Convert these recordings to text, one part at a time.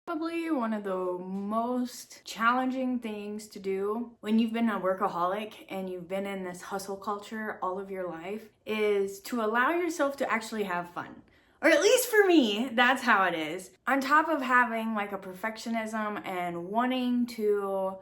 Probably one of the most challenging things to do when you've been a workaholic and you've been in this hustle culture all of your life is to allow yourself to actually have fun. Or at least for me, that's how it is. On top of having like a perfectionism and wanting to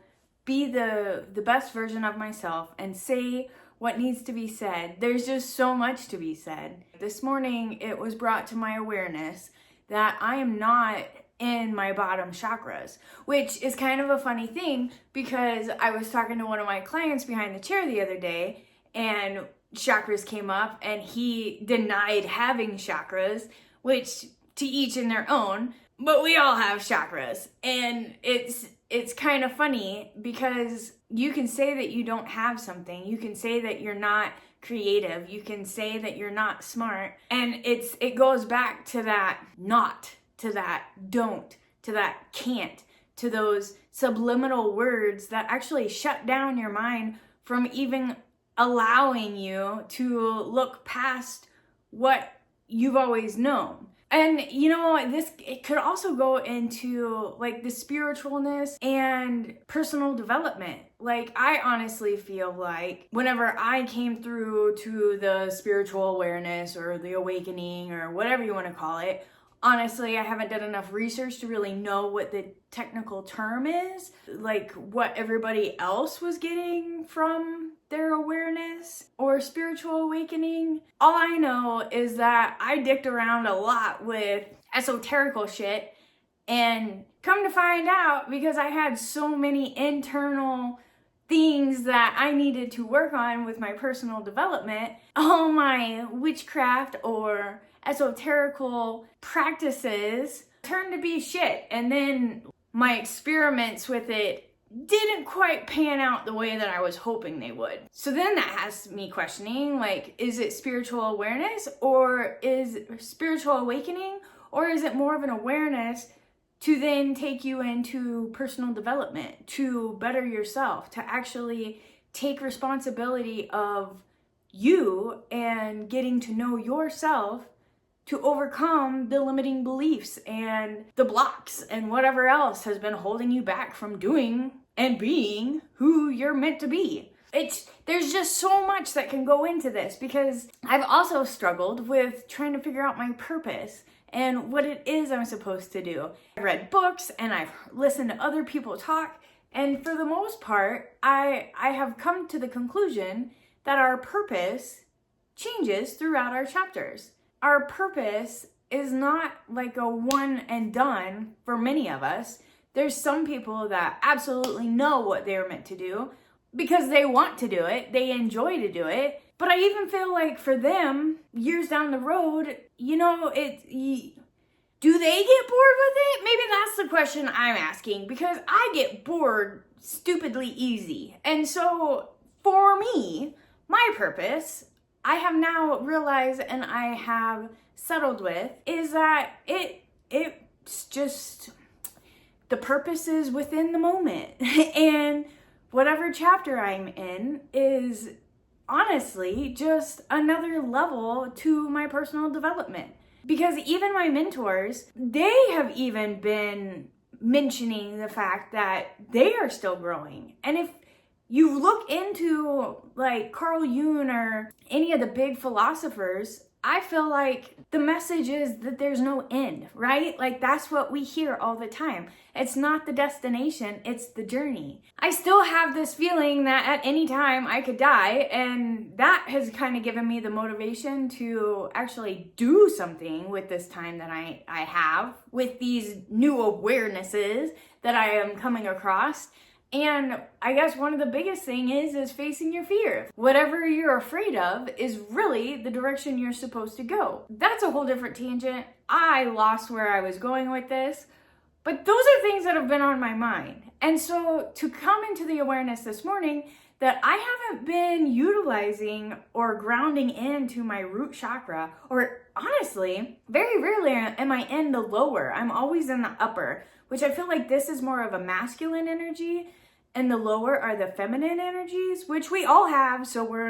be the best version of myself and say what needs to be said, there's just so much to be said. This morning, it was brought to my awareness that I am not in my bottom chakras, which is kind of a funny thing because I was talking to one of my clients behind the chair the other day and chakras came up and he denied having chakras, which to each in their own, but we all have chakras. And it's kind of funny because you can say that you don't have something. You can say that you're not creative. You can say that you're not smart. And it goes back to that not, to that don't, to that can't, to those subliminal words that actually shut down your mind from even allowing you to look past what you've always known. And you know, it could also go into like the spiritualness and personal development. Like I honestly feel like whenever I came through to the spiritual awareness or the awakening or whatever you want to call it, honestly, I haven't done enough research to really know what the technical term is, like what everybody else was getting from their awareness or spiritual awakening. All I know is that I dicked around a lot with esoterical shit, and come to find out, because I had so many internal things that I needed to work on with my personal development, all my witchcraft or esoterical practices turned to be shit. And then my experiments with it didn't quite pan out the way that I was hoping they would. So then that has me questioning, like, is it spiritual awareness or is spiritual awakening, or is it more of an awareness to then take you into personal development, to better yourself, to actually take responsibility of you and getting to know yourself, to overcome the limiting beliefs and the blocks and whatever else has been holding you back from doing and being who you're meant to be. There's just so much that can go into this, because I've also struggled with trying to figure out my purpose and what it is I'm supposed to do. I've read books and I've listened to other people talk, and for the most part, I have come to the conclusion that our purpose changes throughout our chapters. Our purpose is not like a one and done for many of us. There's some people that absolutely know what they're meant to do because they want to do it, they enjoy to do it. But I even feel like for them, years down the road, you know, do they get bored with it? Maybe that's the question I'm asking, because I get bored stupidly easy. And so for me, my purpose, I have now realized and I have settled with, is that it's just, the purpose is within the moment. And whatever chapter I'm in is honestly just another level to my personal development. Because even my mentors, they have even been mentioning the fact that they are still growing. And if you look into like Carl Jung or any of the big philosophers, I feel like the message is that there's no end, right? Like that's what we hear all the time. It's not the destination, it's the journey. I still have this feeling that at any time I could die, and that has kind of given me the motivation to actually do something with this time that I have, with these new awarenesses that I am coming across. And I guess one of the biggest thing is facing your fear. Whatever you're afraid of is really the direction you're supposed to go. That's a whole different tangent. I lost where I was going with this, but those are things that have been on my mind. And so to come into the awareness this morning that I haven't been utilizing or grounding into my root chakra, or honestly, very rarely am I in the lower. I'm always in the upper, which I feel like this is more of a masculine energy. and the lower are the feminine energies, which we all have, so we're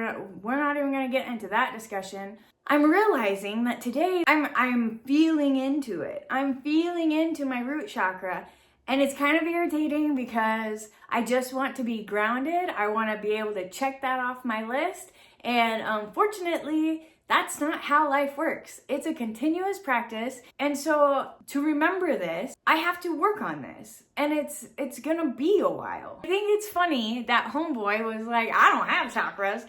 not even going to get into that discussion. I'm realizing that today I'm feeling into it. I'm feeling into my root chakra, and it's kind of irritating because I just want to be grounded. I want to be able to check that off my list, and unfortunately, that's not how life works. It's a continuous practice. And so to remember this, I have to work on this. And it's gonna be a while. I think it's funny that homeboy was like, I don't have chakras.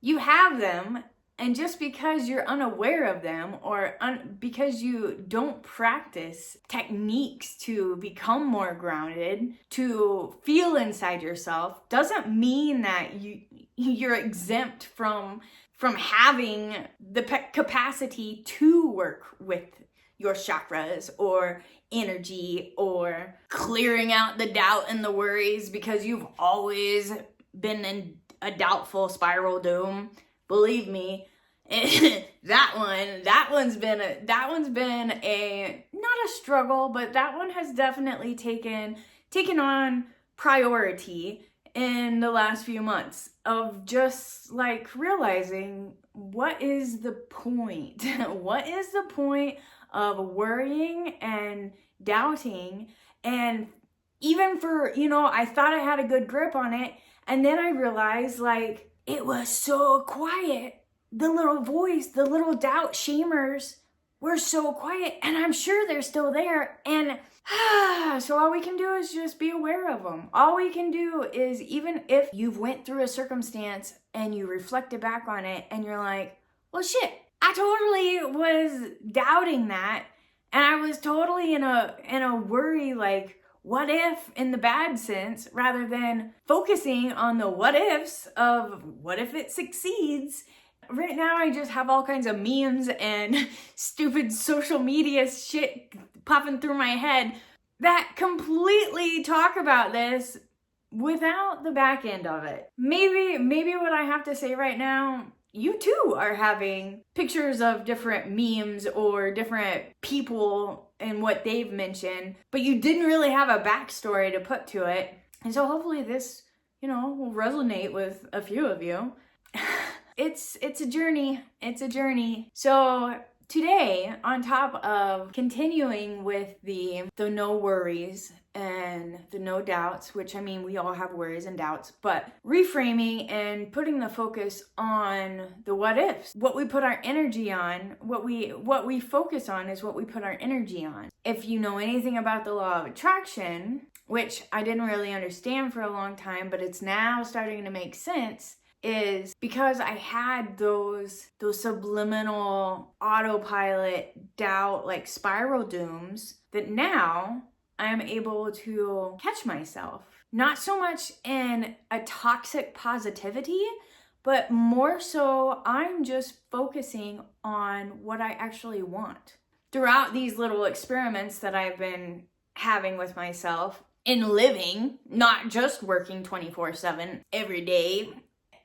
You have them. And just because you're unaware of them or because you don't practice techniques to become more grounded, to feel inside yourself, doesn't mean that you're exempt from having the capacity to work with your chakras or energy or clearing out the doubt and the worries because you've always been in a doubtful spiral doom. Believe me, that one's been a not a struggle, but that one has definitely taken on priority in the last few months of just like realizing what is the point? What is the point of worrying and doubting? And even for, I thought I had a good grip on it, and then I realized like it was so quiet. The little voice, the little doubt shamers were so quiet, and I'm sure they're still there. And so all we can do is just be aware of them. All we can do is, even if you've went through a circumstance and you reflected back on it and you're like, well, shit, I totally was doubting that. And I was totally in a worry, like, what if, in the bad sense, rather than focusing on the what ifs of what if it succeeds. Right now, I just have all kinds of memes and stupid social media shit popping through my head that completely talk about this without the back end of it. Maybe what I have to say right now, you too are having pictures of different memes or different people and what they've mentioned, but you didn't really have a backstory to put to it. And so hopefully this, will resonate with a few of you. It's a journey. It's a journey. So today, on top of continuing with the no worries and the no doubts, which we all have worries and doubts, but reframing and putting the focus on the what ifs. What we put our energy on, what we focus on is what we put our energy on. If you know anything about the law of attraction, which I didn't really understand for a long time, but it's now starting to make sense, is because I had those subliminal autopilot doubt, like spiral dooms, that now I'm able to catch myself. Not so much in a toxic positivity, but more so I'm just focusing on what I actually want. Throughout these little experiments that I've been having with myself in living, not just working 24/7 every day,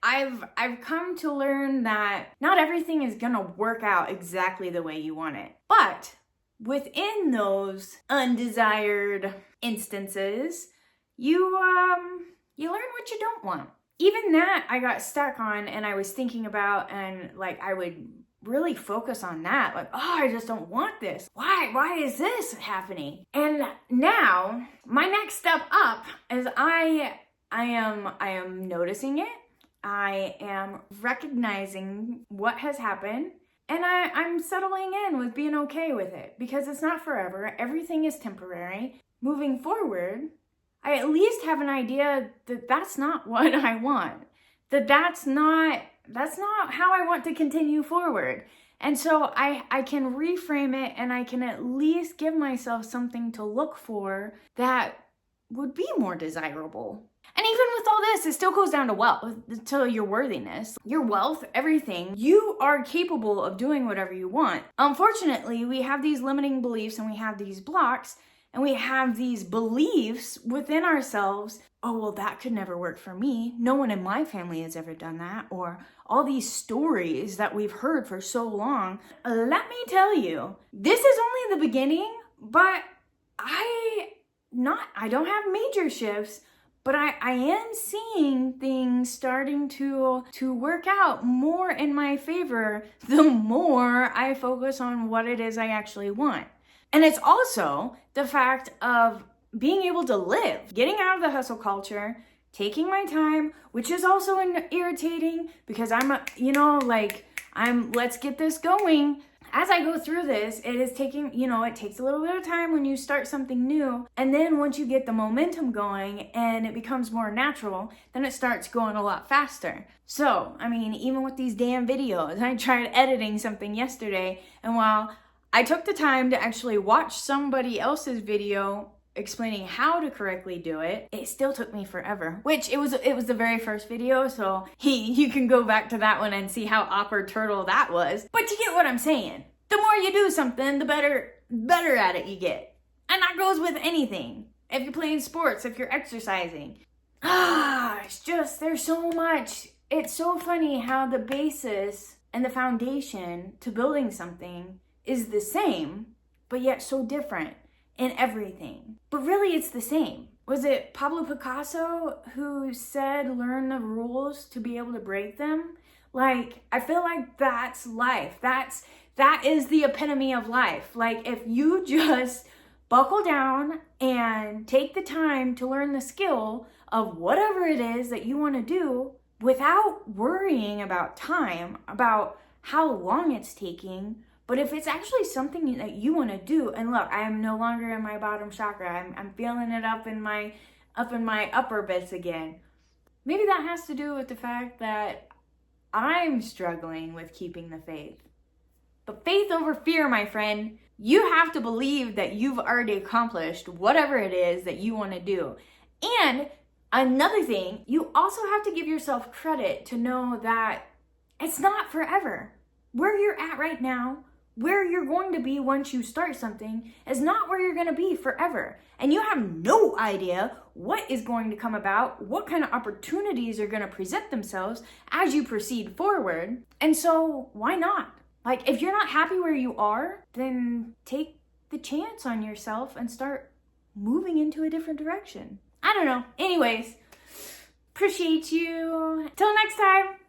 I've come to learn that not everything is gonna work out exactly the way you want it. But within those undesired instances, you learn what you don't want. Even that I got stuck on, and I was thinking about, and like I would really focus on that, like, oh, I just don't want this. Why is this happening? And now my next step up is I am noticing it. I am recognizing what has happened, and I'm settling in with being okay with it, because it's not forever. Everything is temporary. Moving forward, I at least have an idea that that's not what I want. That's not how I want to continue forward. And so I can reframe it, and I can at least give myself something to look for that would be more desirable. And even with all this, it still goes down to wealth, to your worthiness, your wealth, everything. You are capable of doing whatever you want. Unfortunately, we have these limiting beliefs, and we have these blocks, and we have these beliefs within ourselves. Oh, well, that could never work for me. No one in my family has ever done that. Or all these stories that we've heard for so long. Let me tell you, this is only the beginning, but I don't have major shifts, But I am seeing things starting to work out more in my favor the more I focus on what it is I actually want. And it's also the fact of being able to live, getting out of the hustle culture, taking my time, which is also irritating because let's get this going. As I go through this, it is taking, it takes a little bit of time when you start something new. And then once you get the momentum going and it becomes more natural, then it starts going a lot faster. So, even with these damn videos, I tried editing something yesterday. And while I took the time to actually watch somebody else's video explaining how to correctly do it, it still took me forever, which it was the very first video, so you can go back to that one and see how awkward turtle that was. But you get what I'm saying. The more you do something, the better at it you get. And that goes with anything. If you're playing sports, if you're exercising. It's just, there's so much. It's so funny how the basis and the foundation to building something is the same, but yet so different in everything. But really it's the same. Was it Pablo Picasso who said learn the rules to be able to break them? I feel like that's life. That is the epitome of life. If you just buckle down and take the time to learn the skill of whatever it is that you want to do without worrying about time, about how long it's taking. But if it's actually something that you want to do, and look, I am no longer in my bottom chakra. I'm feeling it up in my upper bits again. Maybe that has to do with the fact that I'm struggling with keeping the faith. But faith over fear, my friend. You have to believe that you've already accomplished whatever it is that you want to do. And another thing, you also have to give yourself credit to know that it's not forever. Where you're at right now, where you're going to be once you start something, is not where you're going to be forever. And you have no idea what is going to come about, what kind of opportunities are going to present themselves as you proceed forward. And so why not? If you're not happy where you are, then take the chance on yourself and start moving into a different direction. I don't know. Anyways, appreciate you. Till next time.